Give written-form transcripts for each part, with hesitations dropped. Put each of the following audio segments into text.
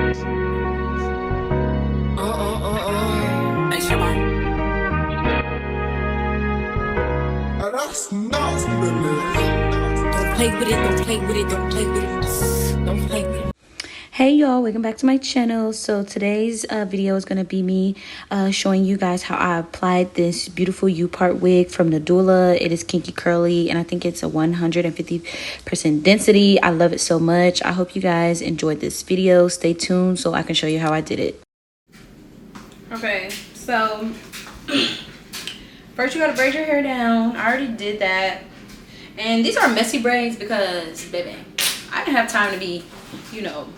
Don't play with it, don't play with it, don't play with it, don't play with it. Hey y'all, welcome back to my channel. So today's video is going to be me showing you guys how I applied this beautiful Upart wig from Nedula. It is kinky curly and I think it's a 150% density. I love it so much. I hope you guys enjoyed this video. Stay tuned so I can show you how I did it. Okay, so first you gotta braid your hair down. I already did that. And these are messy braids because, baby, I didn't have time to be, you know,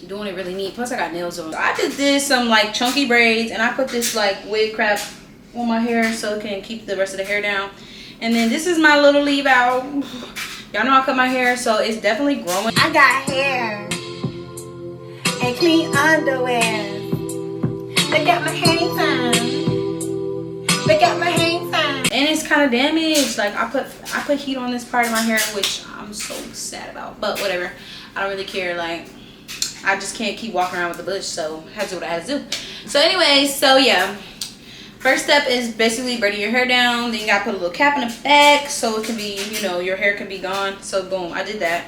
doing it really neat. Plus I got nails on. So I just did some like chunky braids and I put this like wig crap on my hair so it can keep the rest of the hair down. And then this is my little leave out. Y'all know I cut my hair, so it's definitely growing. I got hair and clean underwear. Look at my hang time. Look at my hang time. And it's kind of damaged. Like I put heat on this part of my hair, which I'm so sad about. But whatever. I don't really care. Like I just can't keep walking around with the bush, so I had to do what I had to do. So anyway, so yeah. First step is basically braiding your hair down. Then you gotta put a little cap in the back so it can be, you know, your hair can be gone. So boom, I did that.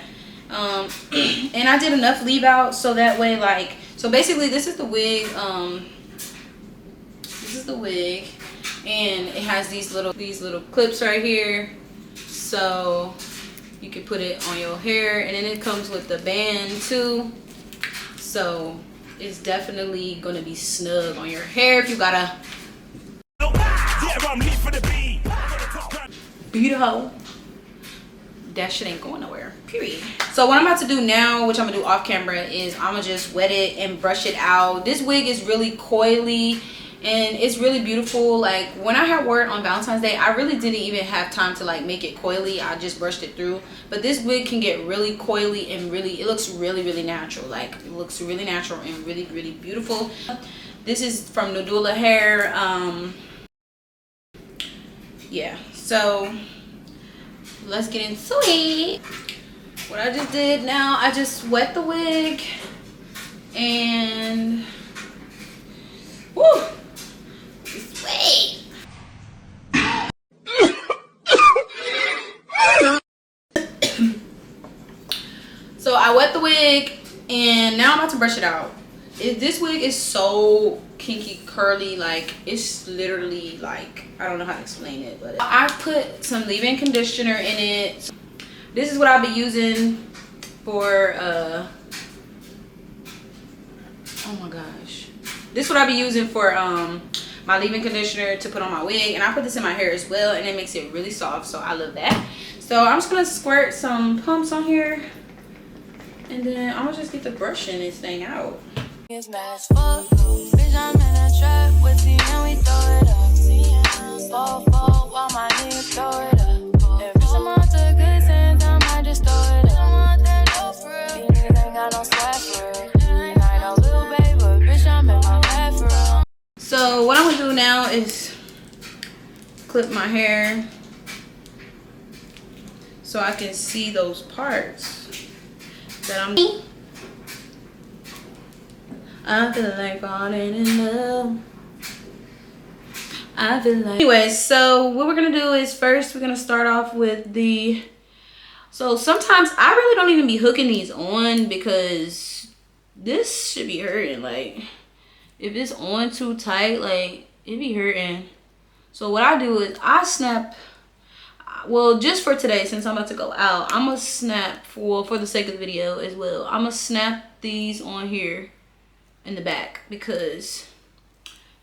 And I did enough leave out so that way, like, so basically this is the wig. This is the wig, and it has these little clips right here, so you can put it on your hair, and then it comes with the band too. So it's definitely gonna be snug on your hair if you gotta beat a hoe. That shit ain't going nowhere, period. So what I'm about to do now, which I'm gonna do off camera, is I'm gonna just wet it and brush it out. This wig is really coily and it's really beautiful. Like when I had wore it on Valentine's Day, I really didn't even have time to like make it coily. I just brushed it through. But this wig can get really coily and really, it looks really natural. Like it looks really natural and really beautiful. This is from Nedula hair. Yeah, so let's get into it. What I just did now, I just wet the wig and woo, it's wet. So I wet the wig and now I'm about to brush it out. This wig is so kinky curly, like it's literally like, I don't know how to explain it, but I put some leave-in conditioner in it. This is what I'll be using for oh my gosh, this is what I'll be using for my leave-in conditioner to put on my wig, and I put this in my hair as well, and it makes it really soft, so I love that. So I'm just gonna squirt some pumps on here, and then I'm gonna just get the brushing this thing out. It's mad as fuck, bitch, I'm in a trap with you and we throw it up. Fall while my niggas throw it up. If I'm out to good sense, I might just throw it up. I'm out there, no for real. These niggas ain't got no swag for real. And I know little baby, but bitch, I'm in my bag for real. So what I'm gonna do now is clip my hair so I can see those parts that I'm. I feel like falling in love. I feel like. Anyway, so what we're gonna do is first we're gonna start off with the. So sometimes I really don't even be hooking these on because this should be hurting. Like if it's on too tight, like it be hurting. So what I do is I snap. Well, just for today, since I'm about to go out, I'm gonna snap for the sake of the video as well. I'm gonna snap these on here in the back because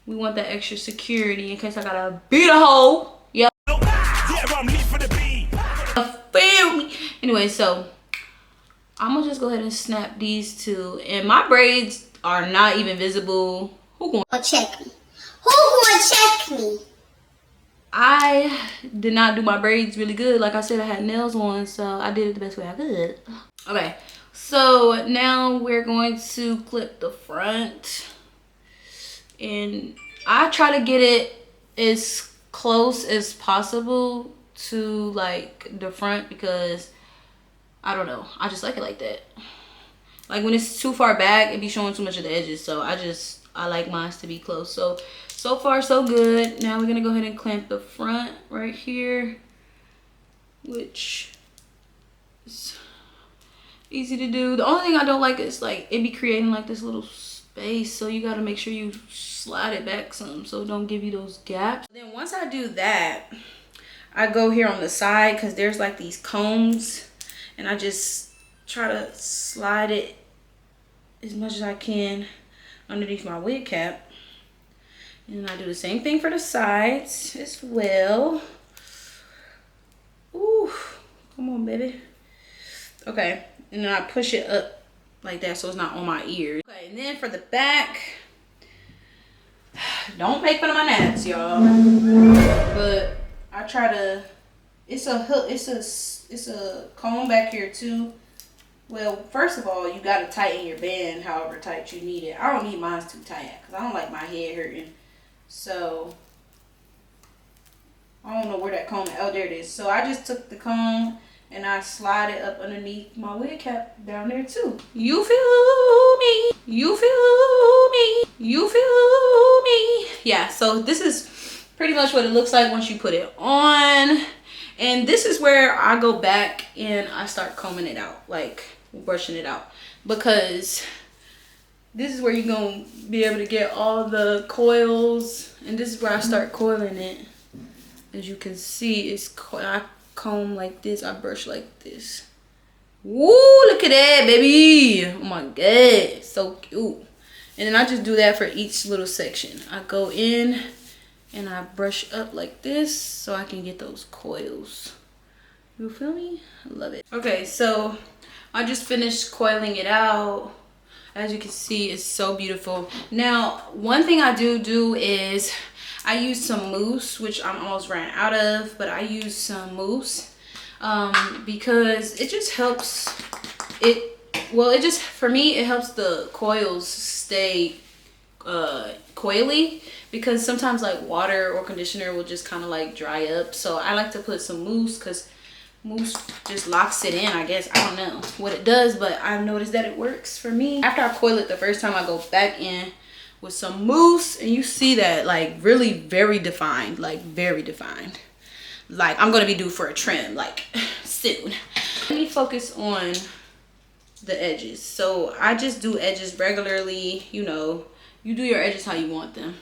we want that extra security in case I gotta beat a hole. Yep. Feel me. Anyway, so I'm gonna just go ahead and snap these two, and my braids are not even visible. Who gonna check me? Who gonna check me? I did not do my braids really good. Like I said, I had nails on, so I did it the best way I could. Okay, so now we're going to clip the front, and I try to get it as close as possible to like the front because I don't know, I just like it like that. Like when it's too far back, it be showing too much of the edges. So I like mine to be close. So far so good. Now we're gonna go ahead and clamp the front right here, which is easy to do. The only thing I don't like is like it be creating like this little space, so you got to make sure you slide it back some so it don't give you those gaps. Then once I do that, I go here on the side because there's like these combs, and I just try to slide it as much as I can underneath my wig cap. And I do the same thing for the sides as well. Ooh, come on, baby. Okay, and then I push it up like that so it's not on my ears. Okay, and then for the back, don't make fun of my naps, y'all. But I try to. It's a comb back here too. Well, first of all, you gotta tighten your band however tight you need it. I don't need mine too tight because I don't like my head hurting. So I don't know where that comb is. Oh, there it is. So I just took the comb and I slide it up underneath my wig cap down there too. You feel me? You feel me? You feel me? Yeah, so this is pretty much what it looks like once you put it on. And this is where I go back and I start combing it out, like brushing it out, because this is where you're gonna be able to get all the coils, and this is where I start coiling it. As you can see, I comb like this, I brush like this. Woo, look at that, baby. Oh my god, so cute. And then I just do that for each little section. I go in and I brush up like this so I can get those coils. You feel me? I love it. Okay, so I just finished coiling it out. As you can see, it's so beautiful. Now, one thing I do is I use some mousse, which I'm almost ran out of, but I use some mousse because it just helps for me, it helps the coils stay coily, because sometimes like water or conditioner will just kind of like dry up. So I like to put some mousse because mousse just locks it in, I guess. I don't know what it does, but I've noticed that it works for me. After I coil it the first time, I go back in with some mousse, and you see that like really very defined, like very defined. Like I'm gonna be due for a trim like soon. Let me focus on the edges. So I just do edges regularly. You know, you do your edges how you want them.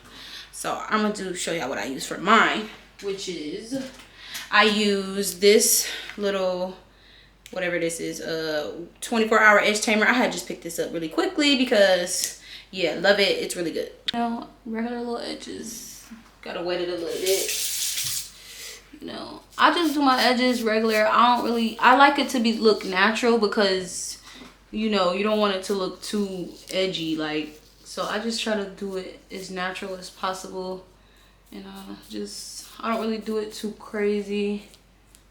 So I'm gonna show y'all what I use for mine, which is I use this little, whatever this is, 24-hour edge tamer. I had just picked this up really quickly because, yeah, love it. It's really good. You know, regular little edges. Gotta wet it a little bit. You know, I just do my edges regular. I like it to look natural because, you know, you don't want it to look too edgy, like. So I just try to do it as natural as possible, and I don't really do it too crazy.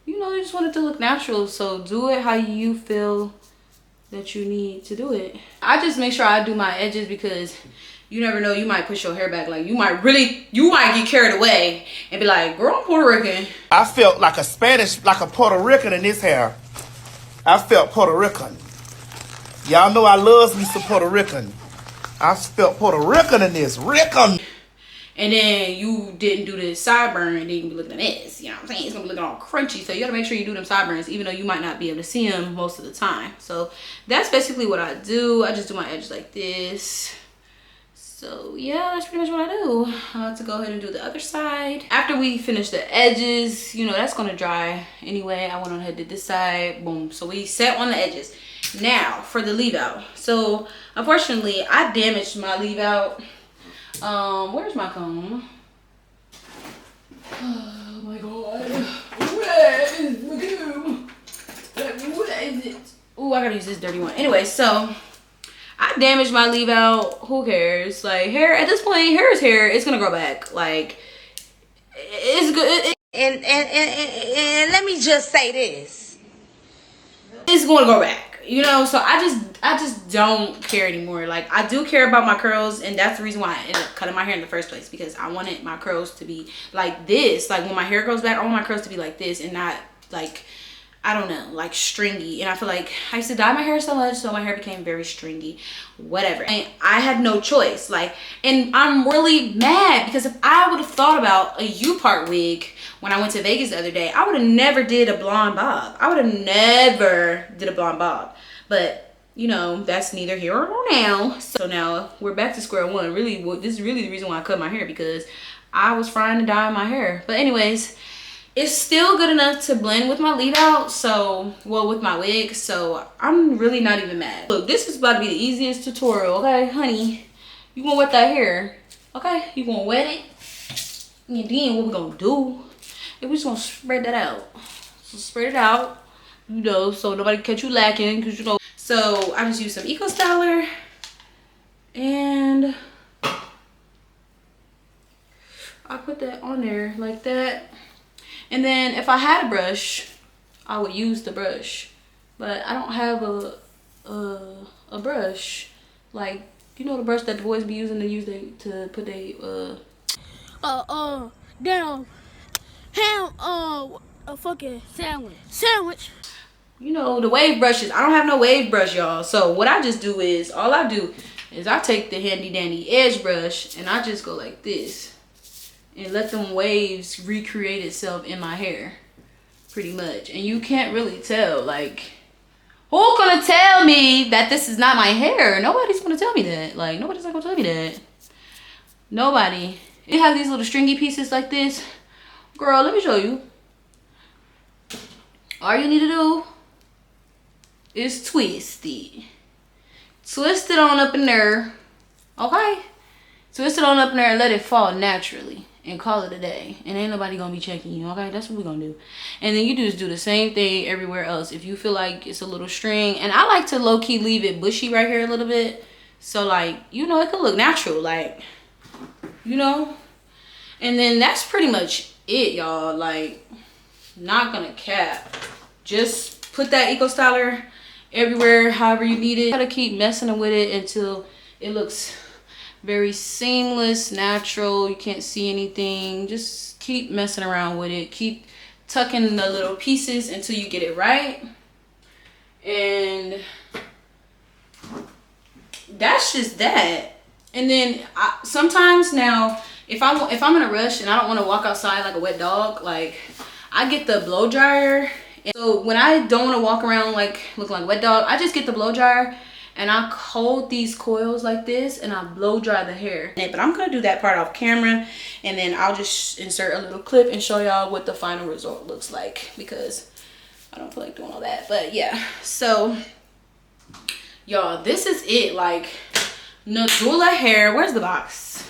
You know, you just want it to look natural, so do it how you feel that you need to do it. I just make sure I do my edges because you never know, you might push your hair back. Like you might get carried away and be like, girl, I'm Puerto Rican. I felt like a Puerto Rican in this hair. I felt Puerto Rican. Y'all know I loves me some Puerto Rican. I felt Puerto Rican in this. Rican. And then you didn't do the sideburn, and then you can be looking at this. You know what I'm saying? It's gonna be looking all crunchy. So you gotta make sure you do them sideburns, even though you might not be able to see them most of the time. So that's basically what I do. I just do my edges like this. So yeah, that's pretty much what I do. I have to go ahead and do the other side. After we finish the edges, you know, that's gonna dry anyway. I went on ahead and did this side, boom. So we set on the edges. Now for the leave out. So unfortunately, I damaged my leave out. Where's my comb? Oh my god. Where is my comb? Where is it? Ooh, I gotta use this dirty one. Anyway, so I damaged my leave out. Who cares? Like hair, at this point, hair is hair. It's gonna grow back. Like it's good. And let me just say this. It's gonna grow back. You know, so I just don't care anymore. Like I do care about my curls, and that's the reason why I ended up cutting my hair in the first place, because I wanted my curls to be like this. Like when my hair grows back, I want my curls to be like this and not like I don't know, like stringy. And I feel like I used to dye my hair so much, so my hair became very stringy, whatever. And I had no choice, like, and I'm really mad because if I would have thought about a Upart wig when I went to Vegas the other day, I would have never did a blonde bob. I would have never did a blonde bob. But you know, that's neither here nor now. So now we're back to square one. Really, this is really the reason why I cut my hair, because I was trying to dye my hair. But anyways, it's still good enough to blend with my leave out, so, well, with my wig, so I'm really not even mad. Look, this is about to be the easiest tutorial, okay, honey? You gonna wet that hair, okay? You gonna wet it, and then what we gonna do is we just gonna spread that out. So spread it out, you know, so nobody catch you lacking, because you know. So I just use some Eco Styler, and I put that on there like that. And then if I had a brush, I would use the brush, but I don't have a brush, like, you know, the brush that the boys be using to put they damn ham a fucking sandwich. You know, the wave brushes. I don't have no wave brush, y'all. So what I just do is, all I do is I take the handy dandy edge brush and I just go like this and let them waves recreate itself in my hair, pretty much. And you can't really tell, like, who's gonna tell me that this is not my hair? Nobody's gonna tell me that. Like, nobody's not gonna tell me that. Nobody. You have these little stringy pieces like this. Girl, let me show you. All you need to do is twist it. Twist it on up in there, okay? Twist it on up in there and let it fall naturally. And call it a day, and ain't nobody gonna be checking you, okay? That's what we're gonna do. And then you just do the same thing everywhere else. If you feel like it's a little string, and I like to low-key leave it bushy right here a little bit, so like, you know, it could look natural, like, you know. And then that's pretty much it, y'all. Like, not gonna cap, just put that Eco Styler everywhere however you need it. You gotta keep messing with it until it looks very seamless, natural. You can't see anything. Just keep messing around with it. Keep tucking the little pieces until you get it right. And that's just that. And then sometimes now, if I'm in a rush and I don't want to walk outside like a wet dog, like, I get the blow dryer. And so when I don't want to walk around like looking like a wet dog, I just get the blow dryer and I hold these coils like this and I blow dry the hair. But I'm gonna do that part off camera, and then I'll just insert a little clip and show y'all what the final result looks like, because I don't feel like doing all that. But yeah, so y'all, this is it. Like, Nedula hair. Where's the box?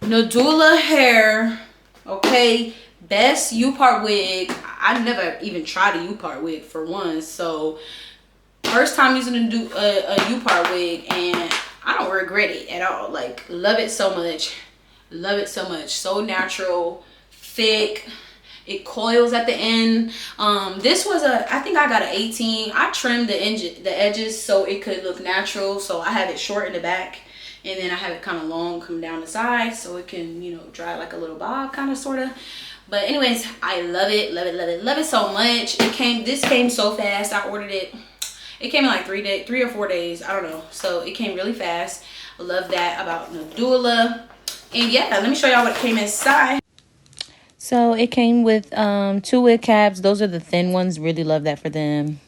Nedula hair, okay? Best Upart wig. I never even tried a Upart wig for one, so first time using a Upart wig, and I don't regret it at all. Like, love it so much. Love it so much. So natural, thick. It coils at the end. This was I think I got an 18. I trimmed the edges so it could look natural. So I have it short in the back, and then I have it kind of long coming down the side so it can, you know, dry like a little bob, kind of, sort of. But anyways, I love it, love it, love it, love it so much. This came so fast. I ordered it. It came in like 3 or 4 days. I don't know. So it came really fast. I love that about Nedula. And yeah, let me show y'all what came inside. So it came with 2 wig caps. Those are the thin ones. Really love that for them.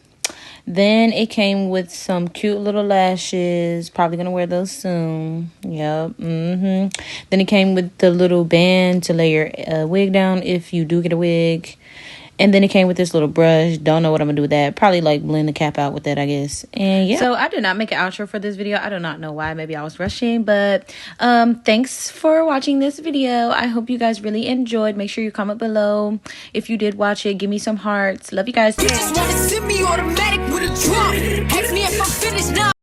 Then it came with some cute little lashes. Probably gonna wear those soon. Yep. Then it came with the little band to lay your wig down if you do get a wig. And then it came with this little brush. Don't know what I'm going to do with that. Probably like blend the cap out with that, I guess. And yeah. So I did not make an outro for this video. I do not know why. Maybe I was rushing. But thanks for watching this video. I hope you guys really enjoyed. Make sure you comment below. If you did watch it, give me some hearts. Love you guys.